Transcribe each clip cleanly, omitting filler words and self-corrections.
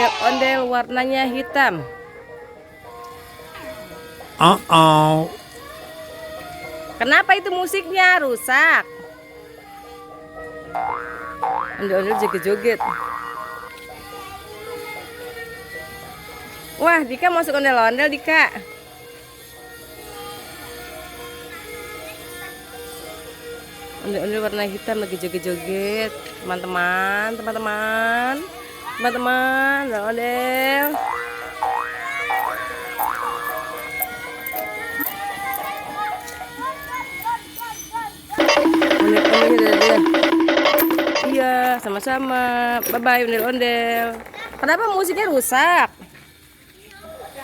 ondel-ondel warnanya hitam. Kenapa itu musiknya rusak? Ondel-ondel joget-joget. Wah, Dika masuk ondel-ondel, Dika. Ondel-ondel warna hitam lagi joget-joget. Teman-teman, ondel-ondel. Ondel-ondelnya dia. Iya, sama-sama. Bye-bye ondel-ondel. Kenapa musiknya rusak?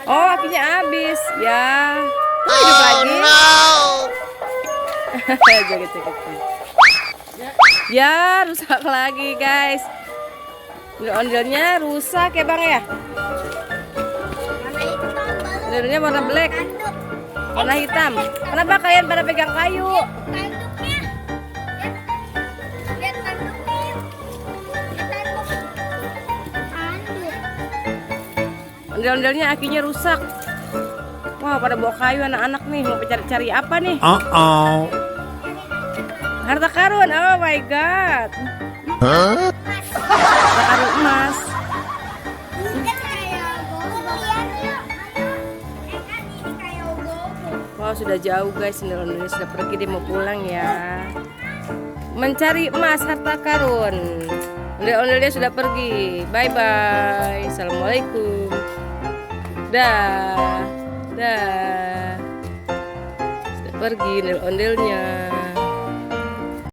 Oh, apinya habis. Ya. Hidup lagi. Joget-joget. Ya, rusak lagi, guys. Ondel-ondelnya rusak ya, Bang ya? Ondel-ondelnya warna black. Warna hitam. Kenapa kalian pada pegang kayu? Ondel-ondelnya akinya rusak. Wah, pada bawa kayu anak-anak nih. Mau cari-cari apa nih? Harta karun. Oh my god. Harta karun emas. Wow, sudah jauh guys. Ondel-ondelnya sudah pergi. Dia mau pulang ya. Mencari emas harta karun. Ondel-ondelnya sudah pergi. Bye-bye. Assalamualaikum. Dah. Sudah pergi ondel-ondelnya.